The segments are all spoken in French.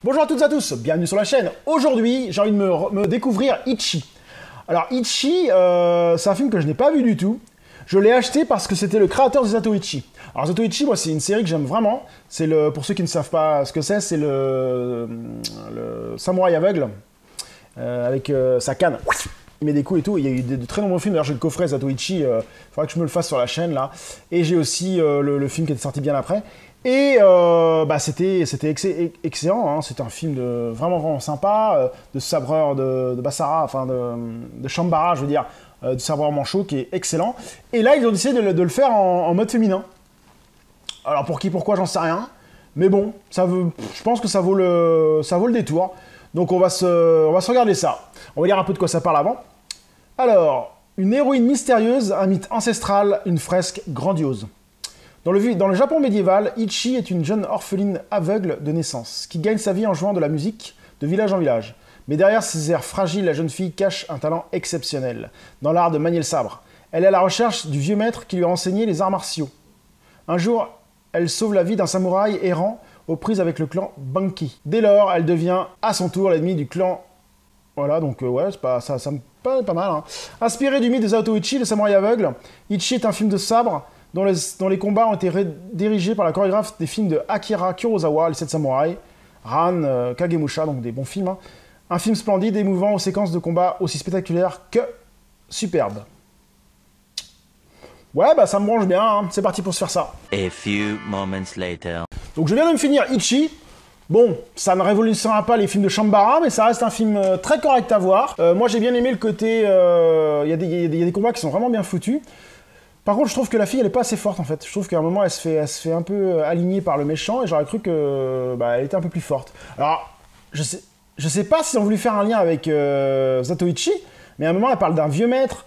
Bonjour à toutes et à tous, bienvenue sur la chaîne. Aujourd'hui, j'ai envie de me découvrir Ichi. Alors Ichi, c'est un film que je n'ai pas vu du tout. Je l'ai acheté parce que c'était le créateur de Zatoichi. Alors Zatoichi, moi, c'est une série que j'aime vraiment. C'est pour ceux qui ne savent pas ce que c'est le samouraï aveugle avec sa canne. Il met des coups et tout. Il y a eu de très nombreux films. D'ailleurs, j'ai le coffret Zatoichi. Il faudra que je me le fasse sur la chaîne là. Et j'ai aussi le film qui était sorti bien après. Et c'était excellent, hein. C'était un film vraiment sympa, de sabreur de Basara, enfin de Shambara, je veux dire, de sabreur manchot, qui est excellent. Et là, ils ont décidé de le faire en mode féminin. Alors pour qui, pourquoi, j'en sais rien. Mais bon, je pense que ça vaut le détour. Donc on va se regarder ça. On va lire un peu de quoi ça parle avant. Alors, une héroïne mystérieuse, un mythe ancestral, une fresque grandiose. Dans le Japon médiéval, Ichi est une jeune orpheline aveugle de naissance, qui gagne sa vie en jouant de la musique de village en village. Mais derrière ses airs fragiles, la jeune fille cache un talent exceptionnel, dans l'art de manier le sabre. Elle est à la recherche du vieux maître qui lui a enseigné les arts martiaux. Un jour, elle sauve la vie d'un samouraï errant aux prises avec le clan Banki. Dès lors, elle devient à son tour l'ennemi du clan... Voilà, donc ouais, ça me paraît pas mal. Hein. Inspiré du mythe de Zatoichi, le samouraï aveugle, Ichi est un film de sabre dont les combats ont été dirigés par la chorégraphe des films de Akira Kurosawa, Les 7 samouraïs, Ran, Kagemusha, donc des bons films. Hein. Un film splendide, émouvant, aux séquences de combat aussi spectaculaires que superbes. Ouais, bah ça me branche bien, hein. C'est parti pour se faire ça. A few moments later. Donc je viens de me finir Ichi. Bon, ça ne révolutionnera pas les films de Shambara, mais ça reste un film très correct à voir. Moi j'ai bien aimé le côté... Il y a des combats qui sont vraiment bien foutus. Par contre, je trouve que la fille, elle est pas assez forte, en fait. Je trouve qu'à un moment, elle se fait un peu aligner par le méchant, et j'aurais cru que, elle était un peu plus forte. Alors, je sais pas si on voulu faire un lien avec Zatoichi, mais à un moment, elle parle d'un vieux maître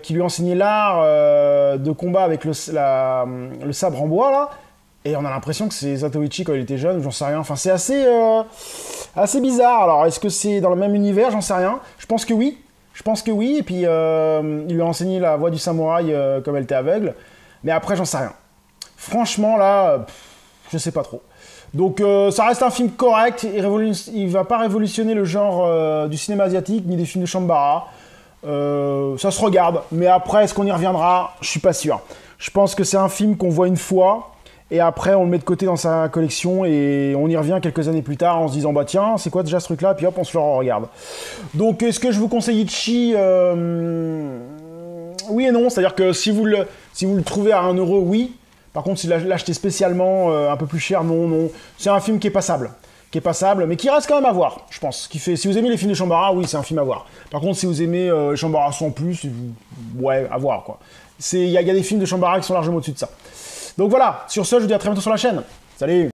qui lui enseignait l'art de combat avec le sabre en bois, là, et on a l'impression que c'est Zatoichi quand il était jeune, ou j'en sais rien. Enfin, c'est assez bizarre. Alors, est-ce que c'est dans le même univers? J'en sais rien. Je pense que oui. Et puis il lui a enseigné la voie du samouraï comme elle était aveugle, mais après j'en sais rien. Franchement là, je sais pas trop. Donc ça reste un film correct, il va pas révolutionner le genre du cinéma asiatique, ni des films de Shambara. Ça se regarde, mais après est-ce qu'on y reviendra? Je suis pas sûr. Je pense que c'est un film qu'on voit une fois, et après on le met de côté dans sa collection et on y revient quelques années plus tard en se disant bah tiens c'est quoi déjà ce truc là, puis hop on se le regarde. Donc est-ce que je vous conseille Ichi? Oui et non, c'est à dire que si vous le trouvez à 1 €, oui. Par contre si l'achetez spécialement un peu plus cher, non. C'est un film qui est passable, mais qui reste quand même à voir, je pense. Si vous aimez les films de Shambara, oui c'est un film à voir. Par contre si vous aimez Shambara sans plus, ouais à voir quoi. Il y a des films de Shambara qui sont largement au-dessus de ça. Donc voilà, sur ce, je vous dis à très bientôt sur la chaîne. Salut!